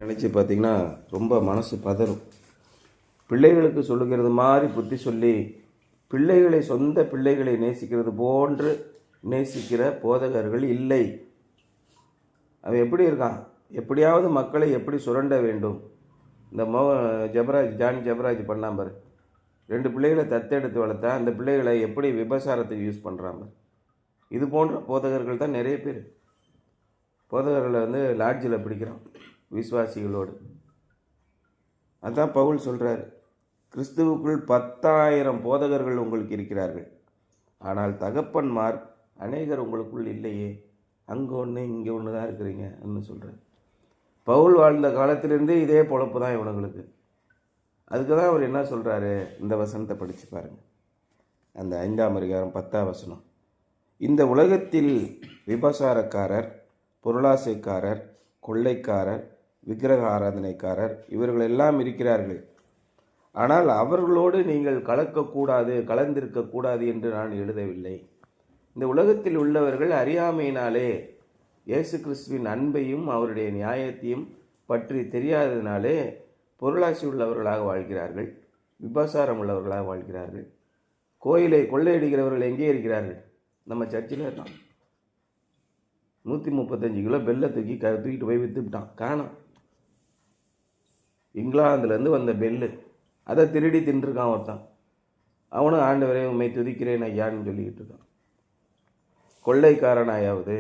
நினச்சி பார்த்திங்கன்னா ரொம்ப மனசு பதறும். பிள்ளைகளுக்கு சொல்லுகிறது மாதிரி புத்தி சொல்லி பிள்ளைகளை சொந்த பிள்ளைகளை நேசிக்கிறது போன்று நேசிக்கிற போதகர்கள் இல்லை. அவன் எப்படி இருக்கான்? எப்படியாவது மக்களை எப்படி சுரண்ட வேண்டும். இந்த ஜான் ஜெபராஜ் பண்ணாம 2 பிள்ளைகளை தத்தெடுத்து வளர்த்தா அந்த பிள்ளைகளை எப்படி விபசாரத்துக்கு யூஸ் பண்ணுறாங்க. இது போன்ற போதகர்கள் தான் நிறைய பேர். போதகர்களை லாட்ஜில் பிடிக்கிறான் விசுவாசிகளோடு. அதான் பவுல் சொல்கிறார், கிறிஸ்துவுக்குள் 10,000 போதகர்கள் உங்களுக்கு இருக்கிறார்கள், ஆனால் தகப்பன்மார் அநேகர் உங்களுக்குள் இல்லையே. அங்கே ஒன்று இங்கே ஒன்று தான் இருக்கிறீங்க அப்படின்னு சொல்கிறார். பவுல் வாழ்ந்த காலத்திலிருந்தே இதே பொழப்பு தான் இவனுங்களுக்கு. அதுக்கு தான் அவர் என்ன சொல்கிறாரு, இந்த வசனத்தை படித்து பாருங்கள். அந்த 5ஆம் அதிகாரம் 10ஆம் வசனம். இந்த உலகத்தில் விபசாரக்காரர், பொருளாசைக்காரர், கொள்ளைக்காரர், விக்கிரக ஆராதனைக்காரர் இவர்கள் எல்லாம் இருக்கிறார்கள். ஆனால் அவர்களோடு நீங்கள் கலந்திருக்கக்கூடாது என்று நான் எழுதவில்லை. இந்த உலகத்தில் உள்ளவர்கள் அறியாமையினாலே இயேசு கிறிஸ்துவின் அன்பையும் அவருடைய நியாயத்தையும் பற்றி தெரியாததினாலே பொருளாசி உள்ளவர்களாக வாழ்கிறார்கள், விபசாரம் உள்ளவர்களாக வாழ்கிறார்கள். கோயிலை கொள்ளையடிக்கிறவர்கள் எங்கே இருக்கிறார்கள்? நம்ம சர்ச்சில் இருக்கான். 135 கிலோ பெல்லை தூக்கிட்டு போய் விற்றுவிட்டான், காணோம். இங்கிலாந்துலேருந்து வந்த பெல்லு, அதை திருடி தின்றுருக்கான் ஒருத்தான். அவனும் ஆண்டவரே உண்மை துதிக்கிறேன் ஐயான்னு சொல்லிக்கிட்டு இருக்கான். கொள்ளைக்காரனாயாவது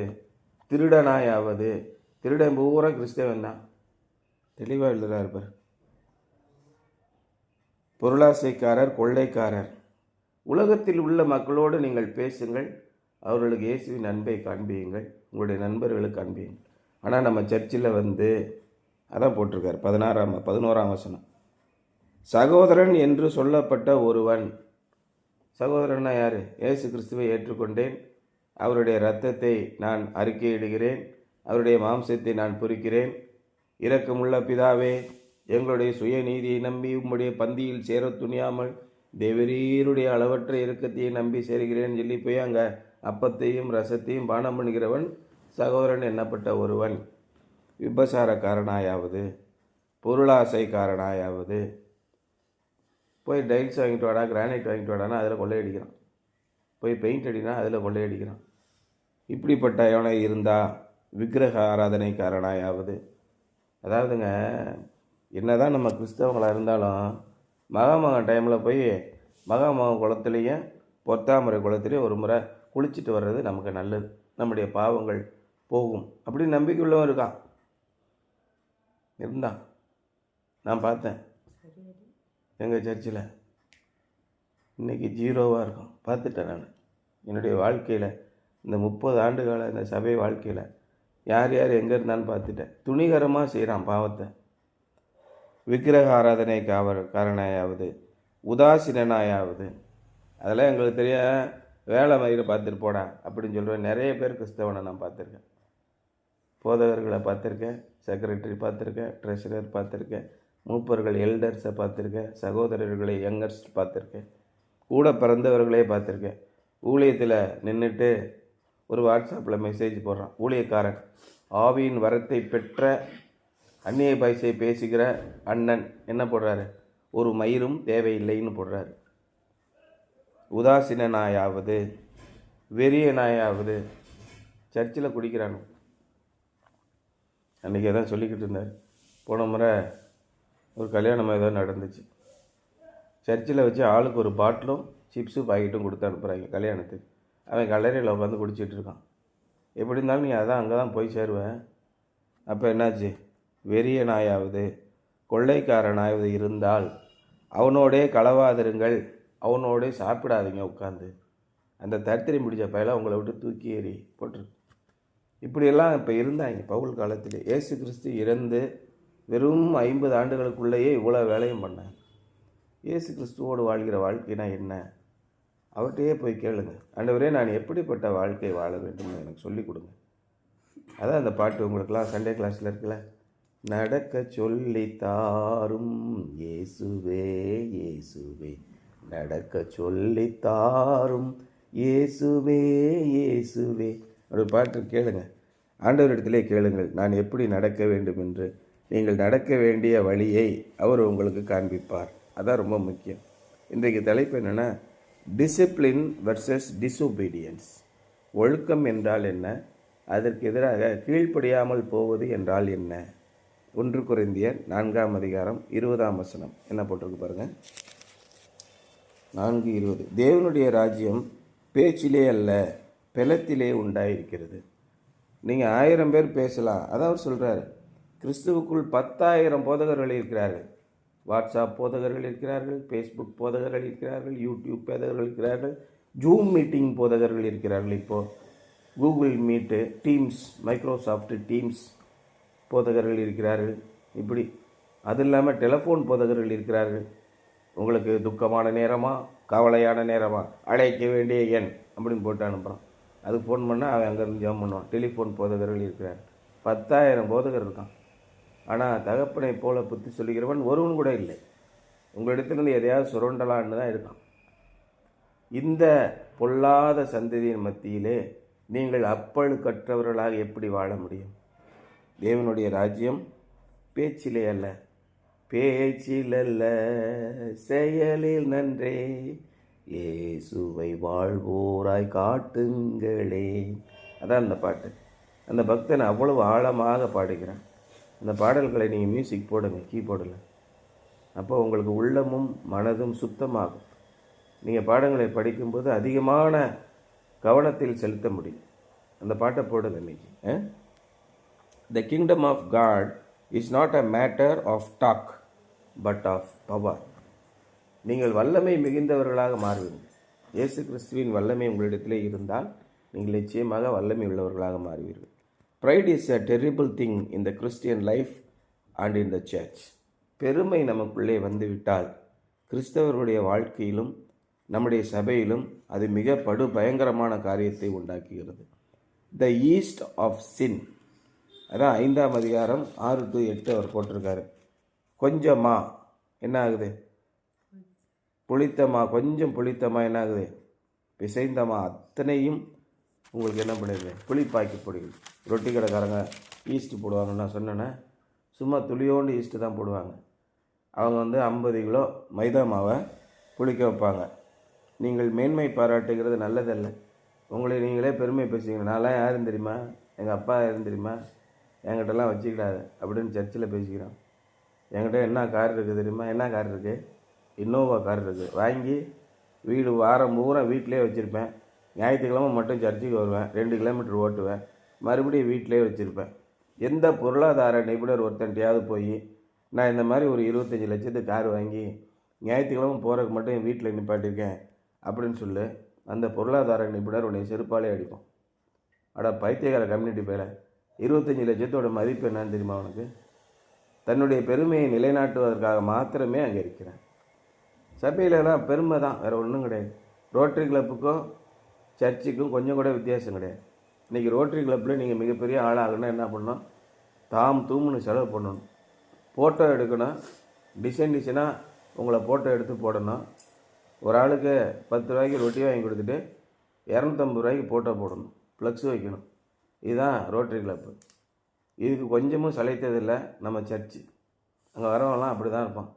திருடனாயாவது, திருடன் பூரா கிறிஸ்தவன் தான். தெளிவாக எழுதுறா இருப்பார். பொருளாசைக்காரர், கொள்ளைக்காரர். உலகத்தில் உள்ள மக்களோடு நீங்கள் பேசுங்கள், அவர்களுக்கு இயேசுவின் அன்பை காண்பியுங்கள், உங்களுடைய நண்பர்களுக்கு காண்பியுங்கள். ஆனால் நம்ம சர்ச்சில் அதான் போட்டிருக்கார் 11ஆம் வசனம். சகோதரன் என்று சொல்லப்பட்ட ஒருவன். சகோதரன்னா யார்? இயேசு கிறிஸ்துவை ஏற்றுக்கொண்டேன், அவருடைய இரத்தத்தை நான் அறிக்கையிடுகிறேன், அவருடைய மாம்சத்தை நான் புரிக்கிறேன். இரக்கமுள்ள பிதாவே, எங்களுடைய சுயநீதியை நம்பி உம்முடைய பந்தியில் சேர துணியாமல் தேவரீருடைய அளவற்ற இரக்கத்தையை நம்பி சேர்கிறேன்னு சொல்லி போய் அங்கே அப்பத்தையும் ரசத்தையும் பானம் பண்ணுகிறவன் சகோதரன் என்னப்பட்ட ஒருவன். விபசாரக்காரனாயாவது, பொருளாசைக்காரனாயாவது, போய் டைல்ஸ் வாங்கிட்டு வாடா, கிரானைட் வாங்கிட்டு வாடானா அதில் கொள்ளையடிக்கிறான், போய் பெயிண்ட் அடினா அதில் கொள்ளையடிக்கிறான். இப்படிப்பட்ட எவனை இருந்தால் விக்கிரக ஆராதனைக்காரனாயாவது. அதாவதுங்க, என்னதான் நம்ம கிறிஸ்தவங்களாக இருந்தாலும் மகாமகம் டைமில் போய் மகாமகம் குளத்துலேயும் பொத்தாமரை குளத்துலேயும் ஒரு முறை குளிச்சுட்டு வர்றது நமக்கு நல்லது, நம்முடைய பாவங்கள் போகும் அப்படின்னு நம்பிக்கை உள்ளவன் இருக்கான். இருந்தான், நான் பார்த்தேன் எங்கள் சர்ச்சில். இன்றைக்கி 0வாக இருக்கும். பார்த்துட்டேன் நான் என்னுடைய வாழ்க்கையில், இந்த 30 ஆண்டுகால இந்த சபை வாழ்க்கையில் யார் யார் எங்கே இருந்தான்னு பார்த்துட்டேன். துணிகரமாக செய்கிறான் பாவத்தை. விக்கிரக ஆராதனை காரனாயாவது, உதாசீனாயாவது, அதெல்லாம் எங்களுக்கு தெரிய வேலை மயிரை பார்த்துட்டு போடா அப்படின்னு சொல்லுவேன். நிறைய பேர் கிறிஸ்தவனை நான் பார்த்துருக்கேன். போதகர்களை பார்த்துருக்கேன், செக்ரட்டரி பார்த்துருக்கேன், ட்ரெஷரர் பார்த்துருக்கேன், மூப்பர்கள் எல்டர்ஸை பார்த்துருக்கேன், சகோதரர்களை யங்கர்ஸ் பார்த்துருக்கேன், கூட பிறந்தவர்களே பார்த்துருக்கேன். ஊழியத்தில் நின்றுட்டு ஒரு வாட்ஸ்அப்பில் மெசேஜ் போடுறான் ஊழியக்காரன், ஆவியின் வரத்தை பெற்ற அந்நிய பாஷை பேசுகிற அண்ணன் என்ன போடுறாரு, ஒரு மயிரும் தேவையில்லைன்னு போடுறாரு. உதாசீன நாயாவது, வெறிய நாயாவது சர்ச்சில் குடிக்கிறானு. அன்றைக்கி தான் சொல்லிக்கிட்டு இருந்தார். போன முறை ஒரு கல்யாணம் ஏதோ நடந்துச்சு. சர்ச்சில் வச்சு ஆளுக்கு ஒரு பாட்டிலும் சிப்ஸு பாக்கெட்டும் கொடுத்து அனுப்புகிறாங்க கல்யாணத்துக்கு. அவன் கல்லறையில் உட்காந்து குடிச்சிட்டு இருக்கான். எப்படி இருந்தாலும் நீ அதான் அங்கே தான் போய் சேருவேன். அப்போ என்னாச்சு, வெறிய நாயாவது கொள்ளைக்காரனாவது இருந்தால் அவனோடே களவாதிருங்கள், அவனோடே சாப்பிடாதீங்க உட்காந்து. அந்த தரித்திரி முடிஞ்ச பயில உங்களை விட்டு தூக்கி ஏறி போட்டிருக்கு. இப்படியெல்லாம் இப்போ இருந்தாங்க பவுல் காலத்திலே. இயேசு கிறிஸ்து இறந்து வெறும் 50 ஆண்டுகளுக்குள்ளேயே இவ்வளோ வேலையும் பண்ணாங்க. இயேசு கிறிஸ்துவோடு வாழ்கிற வாழ்க்கைனா என்ன? அவர்கிட்டயே போய் கேளுங்க, ஆண்டவரே நான் எப்படிப்பட்ட வாழ்க்கை வாழ வேண்டும்னு எனக்கு சொல்லிக் கொடுங்க. அதான் அந்த பாட்டு உங்களுக்கெல்லாம் சண்டே கிளாஸில் இருக்குல்ல, நடக்க சொல்லி தாரும் இயேசுவே இயேசுவே, நடக்க சொல்லி தாரும் இயேசுவே இயேசுவே. ஒரு பாட்டு கேளுங்க, ஆண்டவரிடத்திலே கேளுங்கள், நான் எப்படி நடக்க வேண்டும் என்று நீங்கள் நடக்க வேண்டிய வழியை அவர் உங்களுக்கு காண்பிப்பார். அதான் ரொம்ப முக்கியம். இன்றைக்கு தலைப்பு என்னென்னா, டிசிப்ளின் வெர்சஸ் டிசொபீடியன்ஸ். ஒழுக்கம் என்றால் என்ன, அதற்கு எதிராக கீழ்ப்படியாமல் போவது என்றால் என்ன? 1 கொரிந்தியர் 4:20 என்ன போட்டிருக்கு பாருங்கள். 4:20. தேவனுடைய ராஜ்யம் பேச்சிலே அல்ல, பெலத்திலே உண்டாயிருக்கிறது. நீங்கள் 1000 பேர் பேசலாம். அதான் அவர் சொல்கிறார், கிறிஸ்துவுக்குள் 10,000 போதகர்கள் இருக்கிறார்கள். வாட்ஸ்அப் போதகர்கள் இருக்கிறார்கள், ஃபேஸ்புக் போதகர்கள் இருக்கிறார்கள், யூடியூப் போதகர்கள் இருக்கிறார்கள், ஜூம் மீட்டிங் போதகர்கள் இருக்கிறார்கள். இப்போது Google meet, teams, Microsoft teams போதகர்கள் இருக்கிறார்கள். இப்படி அது இல்லாமல் டெலிஃபோன் போதகர்கள் இருக்கிறார்கள். உங்களுக்கு துக்கமான நேரமா, கவலையான நேரமா, அழைக்க வேண்டிய எண் அப்படின்னு போட்டு அனுப்புகிறான். அது ஃபோன் பண்ணால் அவன் அங்கேருந்து ஜெபம் பண்ணுவான். டெலிஃபோன் போதகர்கள் இருக்கிறார். 10,000 போதகர் இருக்கான். ஆனால் தகப்பனை போல புத்தி சொல்லுகிறவன் ஒருவன் கூட இல்லை. உங்களிடத்திலிருந்து எதையாவது சுரண்டலான்னு தான் இருக்கான். இந்த பொல்லாத சந்ததியின் மத்தியிலே நீங்கள் அப்பழுக்கற்றவர்களாக எப்படி வாழ முடியும்? தேவனுடைய ராஜ்யம் பேச்சிலே அல்ல, பேச்சில் அல்ல, செயலில் நன்றே, இயேசுவை வாழ்வோராய் காட்டுங்களே. அதான் அந்த பாட்டு. அந்த பக்தன் அவ்வளவு ஆழமாக பாடுகிறான். அந்த பாடல்களை நீங்கள் மியூசிக் போடுங்க, கீபோர்டில். அப்போ உங்களுக்கு உள்ளமும் மனதும் சுத்தமாகும். நீங்கள் பாடங்களை படிக்கும்போது அதிகமான கவனத்தில் செலுத்த முடியும். அந்த பாட்டை போடுங்க இன்னைக்கு. The kingdom of God is not a matter of talk but of power. நீங்கள் வல்லமை மிகுந்தவர்களாக மாறுவீர்கள். இயேசு கிறிஸ்துவின் வல்லமை உங்களிடத்திலே இருந்தால் நீங்கள் நிச்சயமாக வல்லமை உள்ளவர்களாக மாறுவீர்கள். Pride is a terrible thing in the Christian life and in the church. பெருமை நமக்குள்ளே வந்துவிட்டால் கிறிஸ்தவருடைய வாழ்க்கையிலும் நம்முடைய சபையிலும் அது மிக பயங்கரமான காரியத்தை உண்டாக்குகிறது. The yeast of sin. அதான் 5ஆம் அதிகாரம் 6-8 அவர் போட்டிருக்காரு. கொஞ்சமா என்ன ஆகுது? புளித்தமா, கொஞ்சம் புளித்தமா என்ன ஆகுது? பிசைந்தமா அத்தனையும் உங்களுக்கு என்ன பண்ணிடுது? புளிப்பாக்கி போடுது. ரொட்டி கடைக்காரங்க ஈஸ்ட்டு போடுவாங்கன்னு நான் சொன்னேன்னா, சும்மா துளியோண்டு ஈஸ்ட்டு தான் போடுவாங்க. அவங்க 50 கிலோ மைதா மாவை புளிக்க வைப்பாங்க. நீங்கள் மேன்மை பாராட்டுகிறது நல்லதல்ல. உங்களை நீங்களே பெருமை பேசுவீங்க. நான்லாம் யாருன்னு தெரியுமா, எங்கள் அப்பா யாருன்னு தெரியுமா, என்கிட்டலாம் வச்சுக்கிடாது அப்படின்னு சர்ச்சில் பேசிக்கிறான். என்கிட்ட என்ன கார் இருக்குது தெரியுமா? என்ன கார் இருக்குது? இன்னோவா கார் இருக்குது. வாங்கி வீடு வாரம் பூரா வீட்டிலே வச்சுருப்பேன். ஞாயிற்றுக்கிழமை மட்டும் சர்ச்சுக்கு வருவேன். 2 கிலோமீட்டர் ஓட்டுவேன். மறுபடியும் வீட்டிலே வச்சுருப்பேன். எந்த பொருளாதார நிபுணர் ஒருத்தன்ட்டையாவது போய் நான் இந்த மாதிரி ஒரு 25 லட்சத்துக்கு கார் வாங்கி ஞாயிற்றுக்கிழமை போகிறதுக்கு மட்டும் என் வீட்டில் நிப்பாட்டியிருக்கேன் அப்படின்னு சொல்லு, அந்த பொருளாதார நிபுணர் உன்னை செருப்பாலே அடிப்போம். அட பைத்தியக்கார கம்யூனிட்டி பேர, 25 லட்சத்தோட மதிப்பு என்னன்னு தெரியுமா அவனுக்கு? தன்னுடைய பெருமையை நிலைநாட்டுவதற்காக மாத்திரமே அங்கே இருக்கிறேன். சபையிலலாம் பெருமை தான், வேறு ஒன்றும் கிடையாது. ரோட்டரி கிளப்புக்கும் சர்ச்சுக்கும் கொஞ்சம் கூட வித்தியாசம் கிடையாது. இன்றைக்கி ரோட்டரி கிளப்பில் நீங்கள் மிகப்பெரிய ஆளாகணும்னா என்ன பண்ணணும்? தாம் தூம்னு செலவு பண்ணணும். ஃபோட்டோ எடுக்கணும். டிசைனாக உங்களை ஃபோட்டோ எடுத்து போடணும். ஒரு ஆளுக்கு 10 ரூபாய்க்கு ரொட்டி வாங்கி கொடுத்துட்டு 250 ரூபாய்க்கு ஃபோட்டோ போடணும், ப்ளக்ஸ் வைக்கணும். இதுதான் ரோட்டரி கிளப்பு. இதுக்கு கொஞ்சமும் சளைத்ததில்லை நம்ம சர்ச்சு. அங்கே வரவங்களாம் அப்படி தான் இருப்பான்.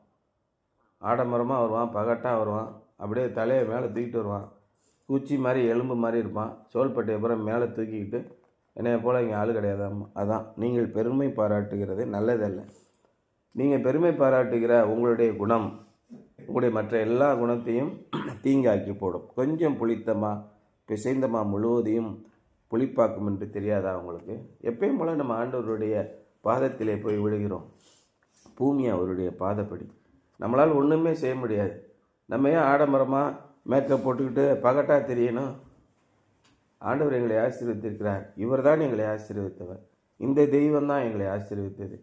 ஆடம்பரமாக வருவான், பகட்டாக வருவான், அப்படியே தலையை மேலே தூக்கிட்டு வருவான். பூச்சி மாதிரி எலும்பு மாதிரி இருப்பான். சோல்பட்டை அப்புறம் மேலே தூக்கிக்கிட்டு என்னைய போல் இங்கே ஆள் கிடையாதாம்மா. அதான் நீங்கள் பெருமை பாராட்டுகிறது நல்லதல்ல. நீங்கள் பெருமை பாராட்டுகிற உங்களுடைய குணம் உங்களுடைய மற்ற எல்லா குணத்தையும் தீங்காக்கி போடும். கொஞ்சம் புளித்தமா பிசைந்தமா முழுவதையும் புளிப்பாக்கும் என்று தெரியாதா உங்களுக்கு? எப்பயும் போல் நம்ம ஆண்டவருடைய பாதத்திலே போய் விழுகிறோம். பூமி அவருடைய பாதப்படி. நம்மளால் ஒன்றுமே செய்ய முடியாது. நம்ம ஏன் ஆடம்பரமாக மேக்கப் போட்டுக்கிட்டு பகட்டாக தெரியணும்? ஆண்டவர் எங்களை ஆசீர்வதித்திருக்கிறார். இவர் தான் எங்களை ஆசீர்வதித்தவர். இந்த தெய்வம் தான் எங்களை ஆசீர்வதித்தது.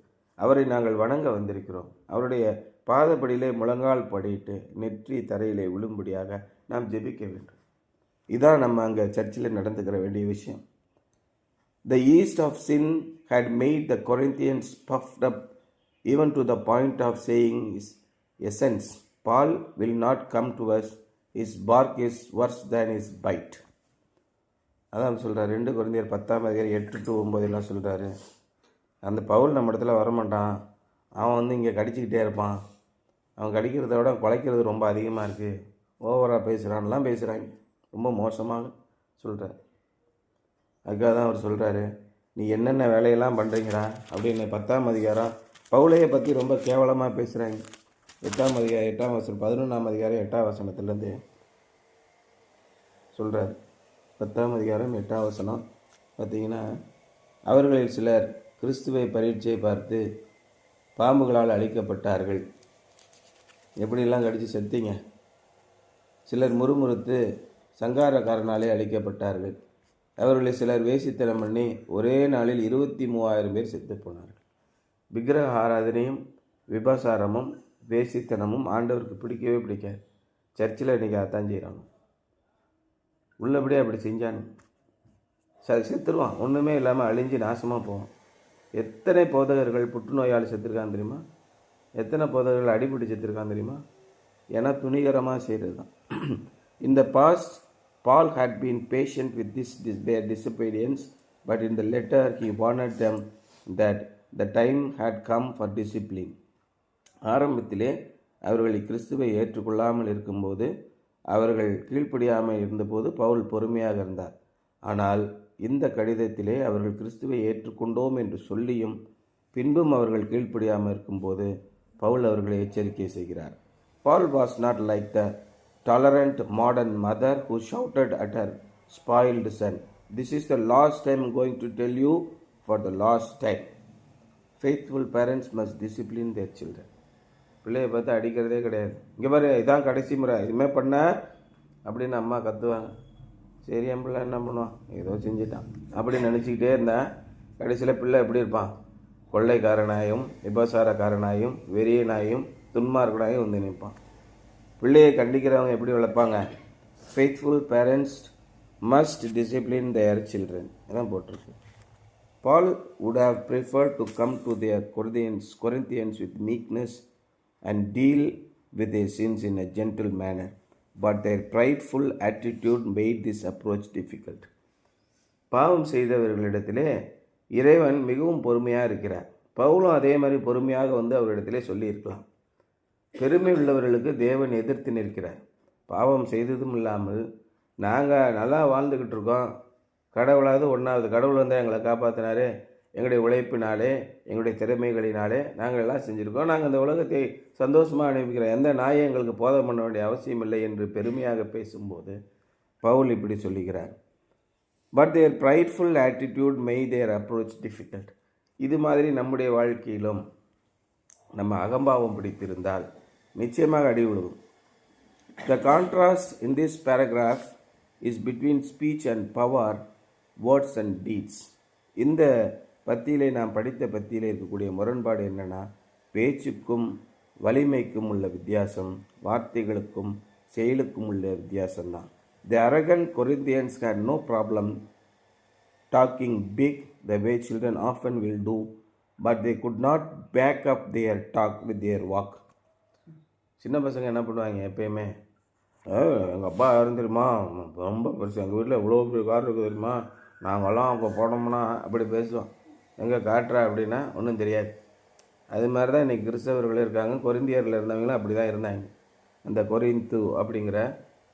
அவரை நாங்கள் வணங்க வந்திருக்கிறோம். அவருடைய பாதப்படியிலே முழங்கால் படியிட்டு நெற்றி தரையிலே விழும்படியாக நாம் ஜெபிக்க வேண்டும். இதான் நம்ம அங்கே சர்ச்சில் நடந்துக்கிற வேண்டிய விஷயம். The yeast of sin had made the Corinthians puffed up even to the point of saying his essence, Paul will not come to us, his bark is worse than his bite. அதான் சொல்கிறார் 2 கொரிந்தியர் 10 8-9 சொல்கிறாரு. அந்த பவுல் நம்ம இடத்துல வரமாட்டான், அவன் வந்து இங்கே கடிச்சிக்கிட்டே இருப்பான், அவன் கடிக்கிறத விட குலைக்கிறது ரொம்ப அதிகமாக இருக்குது, ஓவராக பேசுகிறான்லாம் பேசுகிறாங்க. ரொம்ப மோசமாக சொல்கிறார். அதுக்காக தான் அவர் சொல்கிறாரு, நீ என்னென்ன வேலையெல்லாம் பண்ணுறீங்கடா அப்படின்னு 10ஆம் அதிகாரம் பவுலையை பற்றி ரொம்ப கேவலமாக பேசுகிறாங்க. 8ஆம் அதிகாரம் 8ஆம் வசனம் 11ஆம் அதிகாரம் 8ஆம் வசனத்துலேருந்து சொல்கிறார். 10ஆம் அதிகாரம் 8ஆம் வசனம் பார்த்திங்கன்னா, அவர்களில் சிலர் கிறிஸ்துவை பரீட்சை பார்த்து பாம்புகளால் அழிக்கப்பட்டார்கள். எப்படிலாம் கடித்து செத்தீங்க. சிலர் முறுமுறுத்து சங்காரக்காரனாலே அழிக்கப்பட்டார்கள். அவர்களில் சிலர் வேசித்தனம் பண்ணி ஒரே நாளில் 23,000 பேர் செத்து போனார்கள். விக்கிரக ஆராதனையும் விபசாரமும் வேசித்தனமும் ஆண்டவருக்கு பிடிக்கவே பிடிக்காது. சர்ச்சில் இன்றைக்கி அதான் செய்கிறாங்க. உள்ளபடியே அப்படி செஞ்சானு செத்துருவான், ஒன்றுமே இல்லாமல் அழிஞ்சு நாசமாக போவான். எத்தனை போதகர்கள் புற்றுநோயால் செத்துருக்கான்னு தெரியுமா? எத்தனை போதகர்கள் அடிபட்டு செத்துருக்கான்னு தெரியுமா? ஏன்னா துணிகரமாக செய்கிறது தான். In the past, Paul had been patient with their disobedience, but in the letter he warned them that the time had come for discipline. ஆரம்பத்திலே அவர்களை கிறிஸ்துவை ஏற்றுக்கொள்ளாமல் இருக்கும்போது, அவர்கள் கீழ்ப்படியாமல் இருந்தபோது பவுல் பொறுமையாக இருந்தார். ஆனால் இந்த கடிதத்திலே அவர்கள் கிறிஸ்துவை ஏற்றுக்கொண்டோம் என்று சொல்லியும் பின்பும் அவர்கள் கீழ்ப்படியாமல் இருக்கும்போது பவுல் அவர்களை எச்சரிக்கை செய்கிறார். Paul was not like the tolerant modern mother who shouted at her spoiled son, "This is the last time I'm going to tell you for the last time." Faithful parents must discipline their children. பிள்ளையை பார்த்து அடிக்கிறதே கிடையாது. இங்கே பாரு, இதான் கடைசி முறை, இதுமாதிரி பண்ண அப்படின்னு அம்மா கத்துவாங்க. சரி, என் பிள்ளை என்ன பண்ணுவான், ஏதோ செஞ்சுட்டான் அப்படின்னு நினச்சிக்கிட்டே இருந்தேன். கடைசியில் பிள்ளை எப்படி இருப்பான்? கொள்ளைக்காரனாயும் விபசாரக்காரனாயும் வெறியனாயும் துன்மார்க்கனாயும் வந்து நிற்பான். பிள்ளையை கண்டிக்கிறவங்க எப்படி வளர்ப்பாங்க? ஃபெய்த்ஃபுல் பேரண்ட்ஸ் மஸ்ட் டிசிப்ளின் தேர் சில்ட்ரன். இதான் போட்டிருக்கு. பால் would have preferred to come to their Corinthians with meekness and deal with their sins in a gentle manner, but their prideful attitude made this approach difficult. பாவம் செய்தவர்களிடத்திலே இறைவன் மிகவும் பொறுமையாக இருக்கிறார். பவுலும் அதே மாதிரி பொறுமையாக வந்து அவரிடத்திலே சொல்லியிருக்கலாம். பெருமை உள்ளவர்களுக்கு தேவன் எதிர்த்து நிற்கிறார். பாவம் செய்ததும் இல்லாமல் நாங்கள் நல்லா வாழ்ந்துக்கிட்டு இருக்கோம், கடவுளாவது ஒன்றாவது கடவுள் வந்து எங்களை காப்பாற்றினாரு, எங்களுடைய உழைப்பினாலே எங்களுடைய திறமைகளினாலே நாங்கள் எல்லாம் செஞ்சுருக்கோம், நாங்கள் இந்த உலகத்தை சந்தோஷமாக அனுப்பிக்கிறோம், எந்த நாயை எங்களுக்கு போதம் பண்ண வேண்டிய அவசியம் இல்லை என்று பெருமையாக பேசும்போது பவுல் இப்படி சொல்லுகிறார். But their prideful attitude made their approach difficult. இது மாதிரி நம்முடைய வாழ்க்கையிலும் நம்ம அகம்பாவம் பிடித்திருந்தால் நிச்சயமாக அடி விழுவும். The contrast in this paragraph is between speech and power, words and deeds. இந்த பத்தியிலே நாம் படித்த பத்தியிலே இருக்கக்கூடிய முரண்பாடு என்னன்னா, பேச்சுக்கும் வலிமைக்கும் உள்ள வித்தியாசம், வார்த்தைகளுக்கும் செயலுக்கும் உள்ள வித்தியாசம்தான். The arrogant Corinthians had no problem talking big the way children often will do, but they could not back up their talk with their walk. சின்ன பசங்க என்ன பண்ணுவாங்க எப்பயுமே, எங்கள் அப்பா யாரும் தெரியுமா, ரொம்ப பெருசு, எங்கள் வீட்டில் இவ்வளோ பெரிய கார் இருக்குது தெரியுமா, நாங்கள்லாம் அவங்க போனோம்னா அப்படி பேசுவோம். எங்கே காட்டுறா அப்படின்னா ஒன்றும் தெரியாது. அது மாதிரி தான் இன்றைக்கி கிறிஸ்தவர்கள் இருக்காங்க. கொரிந்தியரில் இருந்தவங்களும் அப்படி தான் இருந்தாங்க. அந்த கொரிந்து அப்படிங்கிற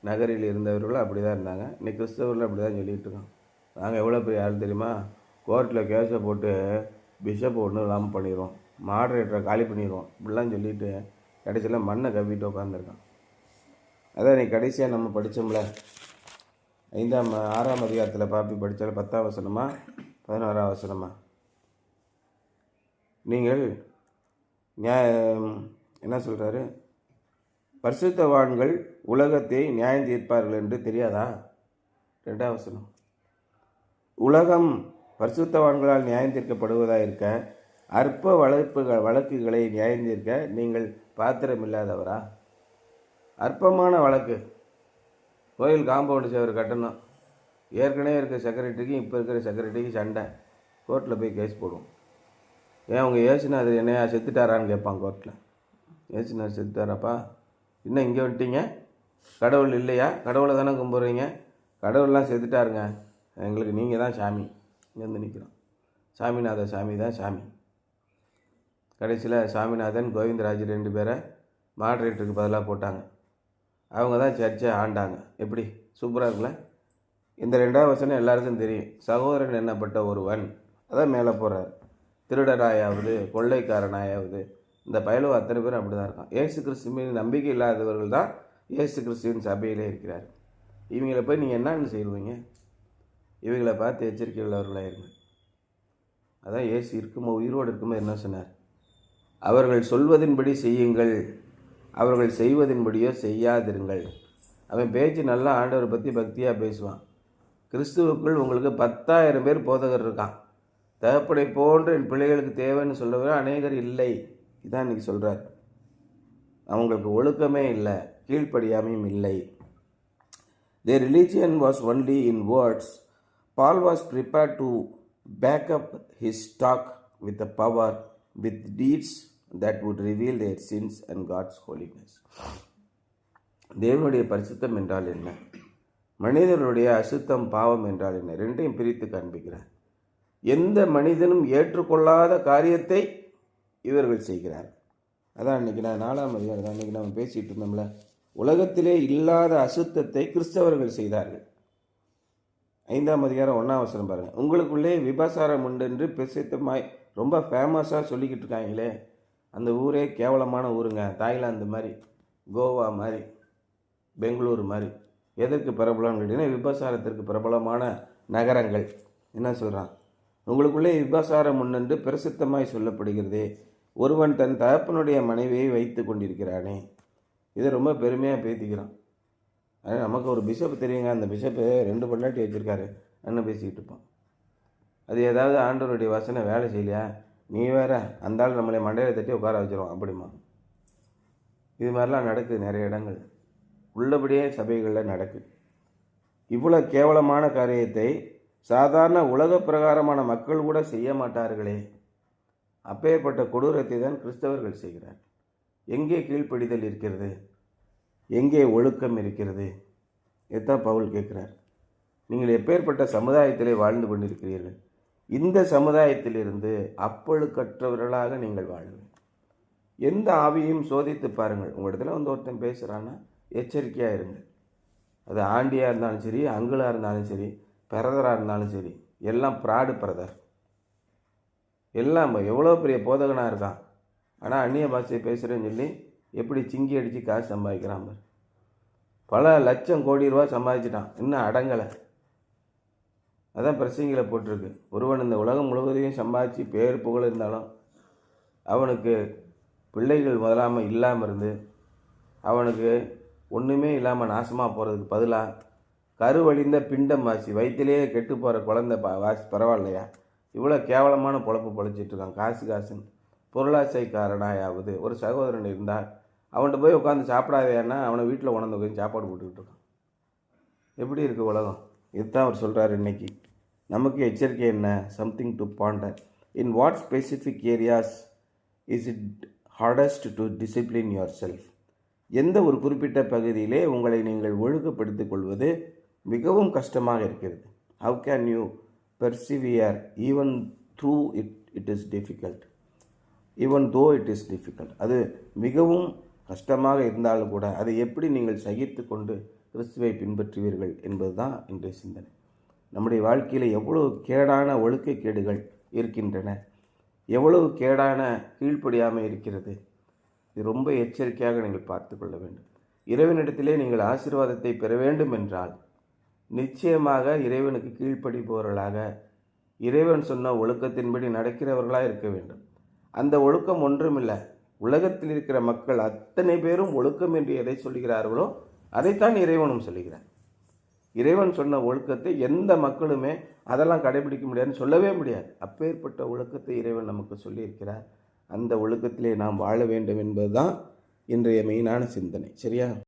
நகரில் இருந்தவர்களும் அப்படி தான் இருந்தாங்க. இன்றைக்கி கிறிஸ்தவர்கள் அப்படி தான் சொல்லிகிட்டு இருக்காங்க. நாங்கள் எவ்வளோ பெரிய ஆள் தெரியுமா, கோர்ட்டில் கேஸை போட்டு பிஷப் ஒன்றும் இல்லாமல் பண்ணிடுவோம், மாடரேட்டரை காலி பண்ணிடுவோம், இப்படிலாம் சொல்லிவிட்டு கடைசியில் மண்ணை கவ்விட்டு உட்காந்துருக்கான். அதான் நீ கடைசியாக நம்ம படித்தோம்ல 6ஆம் அதிகாரத்தில் பாப்பி படித்தாலும் 10ஆம் வசனமா 11ஆம் வசனமா, நீங்கள் என்ன சொல்கிறாரு, பரிசுத்தவான்கள் உலகத்தை நியாயம் தீர்ப்பார்கள் என்று தெரியாதா? 2ஆம் வசனம். உலகம் பரிசுத்தவான்களால் நியாயம் தீர்க்கப்படுவதாக இருக்க அற்ப வழக்குகளை நியாயம் தீர்க்க நீங்கள் பாத்திரம் இல்லாதவரா? அற்பமான வழக்கு, கோயில் காம்பவுண்டு சேவர் கட்டணும், ஏற்கனவே இருக்க செக்ரட்டரிக்கு இப்போ இருக்கிற செக்ரட்டரிக்கு சண்டை, கோர்ட்டில் போய் கேஸ் போடுவோம். ஏன் அவங்க ஏசுநாதர் என்னையா செத்துட்டாரான்னு கேட்பாங்க கோர்ட்டில். ஏசுநாதர் செத்துட்டாராப்பா, இன்னும் இங்கே வந்துட்டீங்க, கடவுள் இல்லையா, கடவுளை தானே கும்பிட்றீங்க, கடவுள்லாம் செத்துட்டாருங்க, எங்களுக்கு நீங்கள் தான் சாமி, இங்கே வந்து நிற்கிறோம், சாமிநாத சாமி தான் சாமி. கடைசியில் சாமிநாதன், கோவிந்தராஜ் 2 பேரை மாடரேட்டருக்கு பதிலாக போட்டாங்க. அவங்க தான் சர்ச்சை ஆண்டாங்க. எப்படி சூப்பராக இருக்குல்ல? இந்த 2வது வசனம் எல்லாருக்கும் தெரியும். சகோதரன் எண்ணப்பட்ட ஒருவன் அதான் மேலே போகிறார். திருடனாயாவது கொள்ளைக்காரனாயாவது இந்த பயலுவ அத்தனை பேரும் அப்படி தான் இருக்கான். இயேசு கிறிஸ்துவின் நம்பிக்கை இல்லாதவர்கள் தான் இயேசு கிறிஸ்துவின் சபையிலே இருக்கிறார். இவங்களை போய் நீங்கள் என்னன்னு செய்வீங்க? இவங்களை பார்த்து எச்சரிக்கை உள்ளவர்களாக இருங்க. அதான் இயேசு இருக்கும்போது, உயிரோடு இருக்கும்போது என்ன சொன்னார்? அவர்கள் சொல்வதின்படி செய்யுங்கள், அவர்கள் செய்வதின்படியோ செய்யாதிருங்கள். அவன் பேச்சு நல்லா ஆண்டவரை பற்றி பக்தியாக பேசுவான். கிறிஸ்துவுக்குள் உங்களுக்கு 10,000 பேர் போதகர் இருக்கான். தகப்பனை போன்று என் பிள்ளைகளுக்கு தேவைன்னு சொல்லவே அநேகர் இல்லை. இதான் இன்றைக்கி சொல்கிறார். அவங்களுக்கு ஒழுக்கமே இல்லை, கீழ்ப்படியாமையும் இல்லை. Their religion was only in words. Paul was prepared to back up his talk with the power, with deeds that would reveal their sins and God's holiness. தேவனுடைய பரிசுத்தம் என்றால் என்ன? மனிதர்களுடைய அசுத்தம் பாவம் என்றால் என்ன? ரெண்டையும் பிரித்து காண்பிக்கிறார். எந்த மனிதனும் ஏற்றுக்கொள்ளாத காரியத்தை இவர்கள் செய்கிறார். அதான் அன்றைக்கி நான் 4ஆம் அதிகாரம் தான் அன்றைக்கி நம்ம பேசிகிட்டு இருந்தோம்ல. உலகத்திலே இல்லாத அசுத்தத்தை கிறிஸ்தவர்கள் செய்தார்கள். 5ஆம் அதிகாரம் 1ஆம் வசனம் பாருங்கள். உங்களுக்குள்ளே விபசாரம் உண்டு என்று பிரசித்தமாய் ரொம்ப ஃபேமஸாக சொல்லிக்கிட்டு இருக்காங்களே, அந்த ஊரே கேவலமான ஊருங்க. தாய்லாந்து மாதிரி, கோவா மாதிரி, பெங்களூர் மாதிரி. எதற்கு பிரபலம்னு கேட்டிங்கன்னா விபசாரத்திற்கு பிரபலமான நகரங்கள். என்ன சொல்கிறான்? உங்களுக்குள்ளே விபசாரம் உண்டு என்று பிரசித்தமாய் சொல்லப்படுகிறதே, ஒருவன் தன் தகப்பனுடைய மனைவியை வைத்து கொண்டிருக்கிறானே. இதை ரொம்ப பெருமையாக பேசிக்கிறான். அதனால் நமக்கு ஒரு பிஷப் தெரியுங்க, அந்த பிஷப்பு 2 பொண்டாட்டி வச்சுருக்காரு அண்ணன் பேசிக்கிட்டு இருப்பான். அது ஏதாவது ஆண்டவருடைய வசனம் வேலை செய்யலையா? நீ வேற அந்த ஆள் நம்மளை மண்டையில் தட்டி உட்கார வச்சிருவோம் அப்படிமா. இது மாதிரிலாம் நடக்குது நிறைய இடங்கள், உள்ளபடியே சபைகளில் நடக்குது. இவ்வளோ கேவலமான காரியத்தை சாதாரண உலக பிரகாரமான மக்கள் கூட செய்ய மாட்டார்களே. அப்பேற்பட்ட கொடூரத்தை தான் கிறிஸ்தவர்கள் செய்கிறார். எங்கே கீழ்ப்படிதல் இருக்கிறது? எங்கே ஒழுக்கம் இருக்கிறது? இதுதான் பவுல் கேட்குறார். நீங்கள் எப்பேற்பட்ட சமுதாயத்திலே வாழ்ந்து கொண்டிருக்கிறீர்கள்? இந்த சமுதாயத்திலிருந்து அப்பழுக்கற்றவர்களாக நீங்கள் வாழுங்கள். எந்த ஆவியும் சோதித்து பாருங்கள். உங்கள் இடத்துல வந்து ஒருத்தன் பேசுகிறான்னா எச்சரிக்கையாக இருங்க. அது ஆண்டியாக இருந்தாலும் சரி, அங்குளாக இருந்தாலும் சரி, பிரதராக இருந்தாலும் சரி, எல்லாம் ப்ராடு பிரதர். எல்லாம் எவ்வளோ பெரிய போதகனாக இருக்கான், ஆனால் அந்நிய பாஷையை பேசுகிறேன்னு சொல்லி எப்படி சிங்கி அடித்து காசு சம்பாதிக்கிறான். பல லட்சம் கோடி ரூபா சம்பாதிச்சிட்டான், இன்னும் அடங்கலை. அதான் பிரசங்கியில் போட்டிருக்கு. ஒருவன் இந்த உலகம் முழுவதையும் சம்பாதிச்சு பேர் புகழ் இருந்தாலும் அவனுக்கு பிள்ளைகள் முதலாமல் இல்லாமல் இருந்து அவனுக்கு ஒன்றுமே இல்லாமல் நாசமாக போகிறதுக்கு பதிலாக கருவழிந்த பிண்டம் வாசி, வயிற்றிலேயே கெட்டு போகிற குழந்தை வாசி பரவாயில்லையா? இவ்வளோ கேவலமான பொழப்பு பொழைச்சிட்ருக்கான். காசுன்னு பொருளாசைக்காரனாயாவது ஒரு சகோதரன் இருந்தால் அவன்கிட்ட போய் உட்காந்து சாப்பிடாதேன்னா அவனை வீட்டில் உணர்ந்து போய் சாப்பாடு போட்டுக்கிட்டு இருக்கான். எப்படி இருக்குது உலகம்? இதுதான் அவர் சொல்கிறார். இன்றைக்கி நமக்கு எச்சரிக்கை என்ன? Something to Pander. In what specific areas is it hardest to discipline your self? எந்த ஒரு குறிப்பிட்ட பகுதியிலே உங்களை நீங்கள் ஒழுங்குபடுத்திக் கொள்வது மிகவும் கஷ்டமாக இருக்கிறது. How can you persevere even through it is difficult? Even though it is difficult. அது மிகவும் கஷ்டமாக இருந்தாலும் கூட அதை எப்படி நீங்கள் சகித்து கொண்டு கிறிஸ்துவை பின்பற்றுவீர்கள் என்பது தான் இன்றைய சிந்தனை. நம்முடைய வாழ்க்கையில் எவ்வளவு கேடான ஒழுக்கக்கேடுகள் இருக்கின்றன, எவ்வளவு கேடான கீழ்ப்படியாமல் இருக்கிறது. இது ரொம்ப எச்சரிக்கையாக நீங்கள் பார்த்து கொள்ள வேண்டும். இறைவனிடத்திலே நீங்கள் ஆசீர்வாதத்தை பெற வேண்டும் என்றால் நிச்சயமாக இறைவனுக்கு கீழ்ப்படிப்பவர்களாக, இறைவன் சொன்ன ஒழுக்கத்தின்படி நடக்கிறவர்களாக இருக்க வேண்டும். அந்த ஒழுக்கம் ஒன்றுமில்லை. உலகத்தில் இருக்கிற மக்கள் அத்தனை பேரும் ஒழுக்கம் என்று எதை சொல்லுகிறார்களோ அதைத்தான் இறைவனும் சொல்லுகிறார். இறைவன் சொன்ன ஒழுக்கத்தை எந்த மக்களுமே அதெல்லாம் கடைபிடிக்க முடியாதுன்னு சொல்லவே முடியாது. அப்பேற்பட்ட ஒழுக்கத்தை இறைவன் நமக்கு சொல்லியிருக்கிறார். அந்த ஒழுக்கத்திலே நாம் வாழ வேண்டும் என்பதுதான் இன்றைய மெயினான சிந்தனை. சரியா?